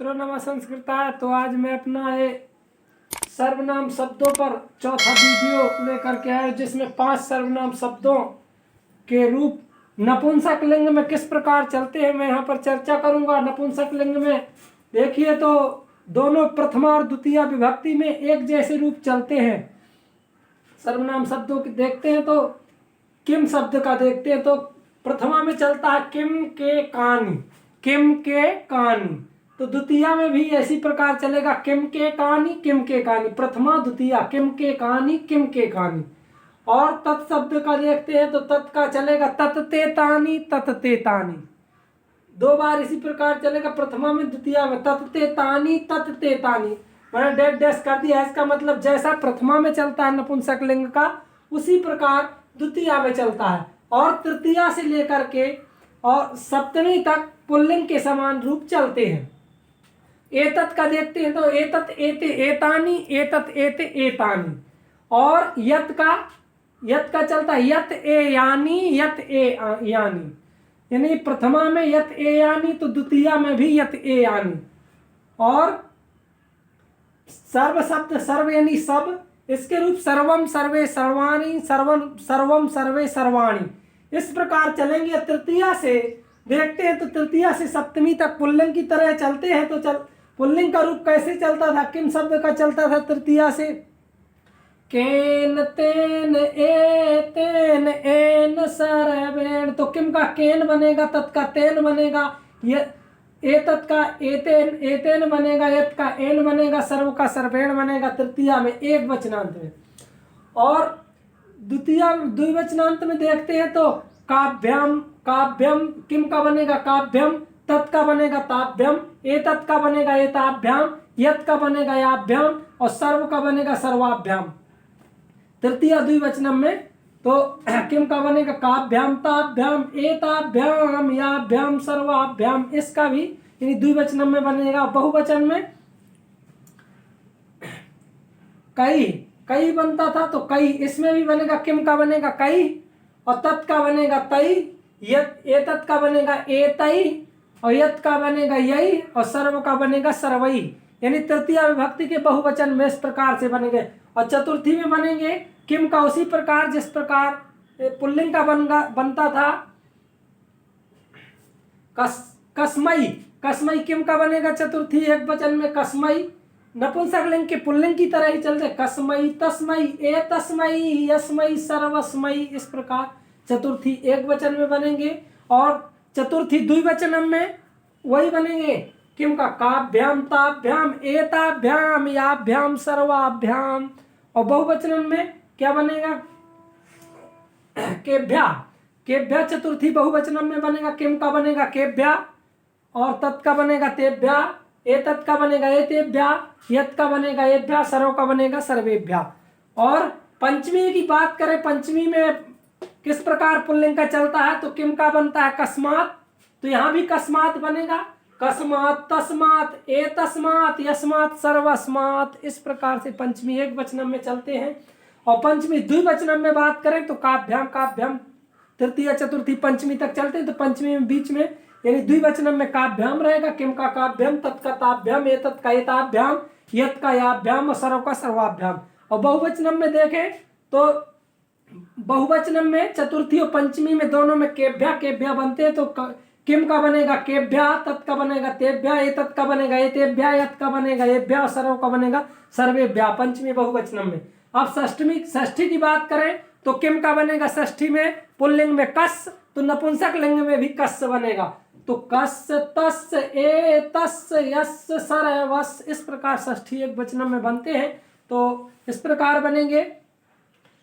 Hello नमः संस्कृता। तो आज मैं अपना ये सर्वनाम शब्दों पर चौथा वीडियो लेकर के आया, जिसमें 5 सर्वनाम शब्दों के रूप नपुंसक लिंग में किस प्रकार चलते हैं मैं यहाँ पर चर्चा करूंगा। नपुंसक लिंग में देखिए तो दोनों प्रथमा और द्वितीय विभक्ति में एक जैसे रूप चलते हैं। सर्वनाम शब्दों की देखते हैं तो किम शब्द का देखते हैं तो प्रथमा में चलता है किम के कानी, किम के कानी। तो द्वितीय में भी इसी प्रकार चलेगा किम के कानी, किम के कानी। प्रथमा द्वितीय किम के कानी, किम के कानी। और तत् शब्द का देखते हैं तो तत् का चलेगा तत्ते तानी, तत्ते तानी। 2 बार इसी प्रकार चलेगा, प्रथमा में द्वितीय में तत्ते तानी, तत्ते तानी। मैंने डैश डैश कर दिया। इसका मतलब जैसा प्रथमा में चलता है नपुंसक लिंग का, उसी प्रकार द्वितीय में चलता है। और तृतीया से लेकर के और सप्तमी तक पुल्लिंग के समान रूप चलते हैं। एतत् का देखते हैं तो एतत् एते एतानी, एतत् एते एतानी। और यत का चलता है यत ए यानी, यत ए यानी। यानी प्रथमा में यत ए यानी तो द्वितीय में भी यत ए यानी। और सर्व शब्द सर्व यानी सब, इसके रूप सर्वम सर्वे सर्वाणी, सर्वम सर्वे सर्वाणी। इस प्रकार चलेंगे। तृतीया से देखते हैं तो तृतीया से सप्तमी तक पुल्लिंग की तरह चलते हैं। तो पुल्लिंग का रूप कैसे चलता था, किम शब्द का चलता था तृतीया से केन तेन एतेन एन सर्वेण। तो किम का केन बनेगा, तत् का तेन बनेगा, एतत् का एतेन एतेन बनेगा, यत का एन बनेगा, सर्व का सर्वेण बनेगा तृतीया में एक वचनांत में। और द्वितीय द्विवचनांत में देखते हैं तो काव्यम, काव्यम किम का बनेगा काव्यम, तत् का बनेगा ताभ्यम, एतत् का बनेगा एताभ्याम, यत का बनेगा याभ्याम और सर्व का बनेगा सर्वाभ्याम तृतीय द्विवचनम में। तो किम का बनेगा काभ्याम, ताभ्याम, एताभ्याम, याभ्याम, सर्वाभ्याम। इसका भी यानी द्विवचनम में बनेगा। बहुवचन में कई, कई बनता था तो कई, इसमें भी बनेगा किम का बनेगा कई और तत् का बनेगा तई, एतत् का बनेगा एतई और यत का बनेगा यही और सर्व का बनेगा सर्वई। यानी तृतीय विभक्ति के बहुवचन में इस प्रकार से बनेंगे। और चतुर्थी में बनेंगे किम का उसी प्रकार जिस प्रकार पुल्लिंग का बनता था कसमई, कसमई किम का बनेगा चतुर्थी एक वचन में कसमई। नपुंसक लिंग के पुल्लिंग की तरह ही चलते कसमई, तस्मई, ए तस्मई, यस्मई, सर्वस्मई। इस प्रकार चतुर्थी एक वचन में बनेंगे। और चतुर्थी द्विवचनम में वही बनेंगे किम का काभ्याम, ताभ्याम, एताभ्याम, याभ्याम, सर्वाभ्याम। और बहुवचनम में क्या बनेगा केभ्या, केभ्या चतुर्थी बहुवचनम में बनेगा किम का बनेगा केभ्या और तत् का बनेगा तेभ्या, एतत् का बनेगा एतेभ्या, यत का बनेगा एभ्या, सर्व का बनेगा सर्वेभ्या। और पंचमी की बात करें, पंचमी में किस प्रकार पुल्लिंग का चलता है तो किम का बनता है कस्मात। तो यहां भी कस्मात बनेगा कस्मात, तस्मात, एतस्मात, यस्मात, सर्वस्मात। इस प्रकार से पंचमी एक वचनम में चलते हैं। और पंचमी द्विवचनम में बात करें तो काभ्याम, काभ्याम तृतीय चतुर्थी पंचमी तक चलते हैं। तो पंचमी में बीच में यानी द्विवचनम में काभ्याम रहेगा, किम का काभ्याम, तत् का ताभ्याम, एतत् का एताभ्याम, यत का याभ्याम और सर्व का सर्वाभ्याम। और बहुवचनम में देखें तो बहुवचनम में चतुर्थी और पंचमी में दोनों में केभ्या, केभ्या बनते हैं। तो किम का बनेगा केभ्या, तत् का बनेगा तेभ्या, एतत् का बनेगा एतेभ्या, यत का बनेगा एभ्या और सर्व का बनेगा सर्वेभ्या पंचमी बहुवचनम में। अब षष्ठी की बात करें तो किम का बनेगा षष्ठी में पुल्लिंग में कस, तो नपुंसक लिंग में भी कस बनेगा। तो कस, तस्, ए तस्, यस, सर, वस। इस प्रकार षष्ठी एक वचनम में बनते हैं। तो इस प्रकार बनेंगे।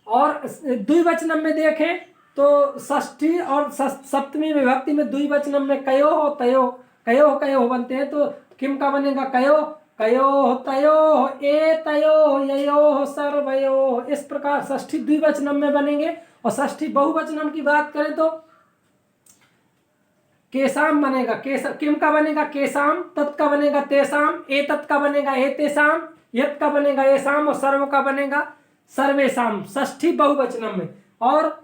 और द्विवचनम में देखें तो षष्ठी और सप्तमी विभक्ति में द्विवचनम में कयो हो तयो, कयो कयो बनते हैं। तो किम का बनेगा कयो, कयो तयो, ए तयो, ययो, सर्वयो। इस प्रकार षष्ठी द्विवचनम में बनेंगे। और षष्ठी बहुवचनम की बात करें तो केसाम बनेगा, किम का बनेगा केसाम, तत् का बनेगा तेसाम, एतत् का बनेगा एतेसाम, यत का बनेगा एसाम और सर्व का बनेगा सर्वेसाम षष्ठी बहुवचनम में। और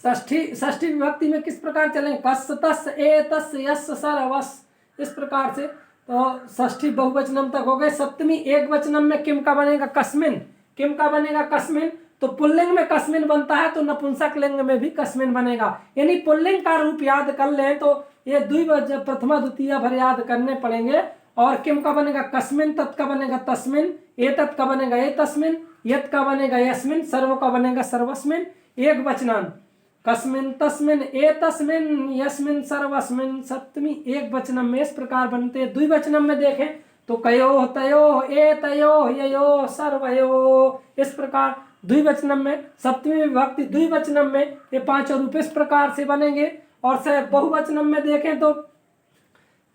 षष्ठी विभक्ति में किस प्रकार चलें कस, तस्, ए तस्, यस, सर, वस। इस प्रकार से तो षष्ठी बहुवचनम तक हो गए। सप्तमी एक वचनम में किम का बनेगा कस्मिन, किम का बनेगा कस्मिन। तो पुल्लिंग में कस्मिन बनता है तो नपुंसक लिंग में भी कस्मिन बनेगा। यानी पुल्लिंग का रूप याद कर लें तो ये द्विवचन प्रथमा द्वितीय भर याद करने पड़ेंगे। और किम का बनेगा कस्मिन, तत् का बनेगा तस्मिन, एतत् का बनेगा एतस्मिन, यत् का बनेगा यस्मिन, सर्व का बनेगा सर्वस्मिन। एक वचनान कस्मिन तस्मिन एतस्मिन यस्मिन सर्वस्मिन। सप्तमी एक वचनम में इस प्रकार बनते हैं। द्विवचनम में देखें तो कयो तयो एतयो ययो सर्वयो, इस प्रकार द्विवचनम में। सप्तमी विभक्ति द्विवचनम में ये पांचों रूप इस प्रकार से बनेंगे। और बहुवचनम में देखें तो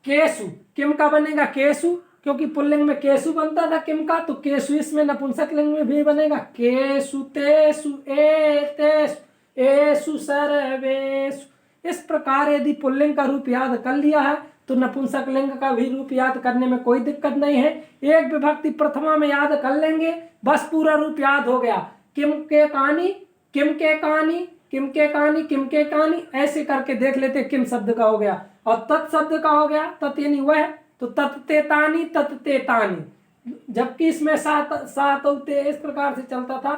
केसु, किम का बनेगा केसु, क्योंकि पुल्लिंग में केसु बनता था किम का, तो केसु इसमें नपुंसक लिंग में भी बनेगा केसु तेसु एतेसु एसु सर्वेसु। इस प्रकार यदि पुल्लिंग का रूप याद कर लिया है तो नपुंसक लिंग का भी रूप याद करने में कोई दिक्कत नहीं है। एक विभक्ति प्रथमा में याद कर लेंगे, बस पूरा रूप याद हो गया। किम के कहानी, किम के कहानी, किम के कहानी, किम के कहानी, ऐसे करके देख लेते किम शब्द का हो गया। और तत् शब्द का हो गया, तत् यानी वह, तो तत्तेतानी तत्तेतानी। जबकि इसमें सात इस प्रकार से चलता था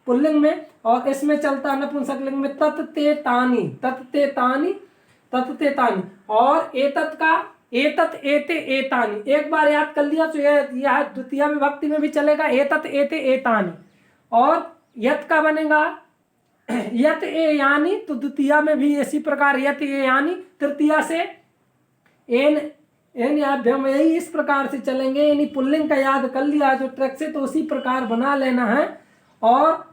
पुल्लिंग में, और इसमें चलता नपुंसक लिंग में तत्तेतानी तत्तेतानी तत्तेतानी। और एतत् का एतत् एते एतानी, एक बार याद कर लिया तो यह द्वितीय विभक्ति में भी चलेगा एतत् एते एतानी। और यत् का बनेगा यत ए यानी, तो द्वितीय में भी इसी प्रकार यत ए यानी। तृतीया से एन एन याभ्यम, यही इस प्रकार से चलेंगे। यानी पुल्लिंग का याद कर लिया जो ट्रक से, तो उसी प्रकार बना लेना है। और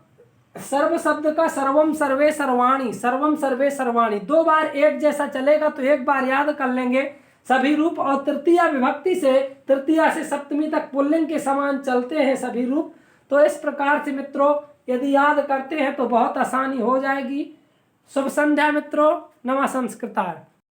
सर्व शब्द का सर्वम सर्वे सर्वाणी, सर्वम सर्वे सर्वाणी दो बार एक जैसा चलेगा तो एक बार याद कर लेंगे सभी रूप। और तृतीय विभक्ति से तृतीया से सप्तमी तक पुल्लिंग के समान चलते हैं सभी रूप। तो इस प्रकार से मित्रों यदि याद करते हैं तो बहुत आसानी हो जाएगी। शुभ संध्या मित्रों, नमः संस्कृताय।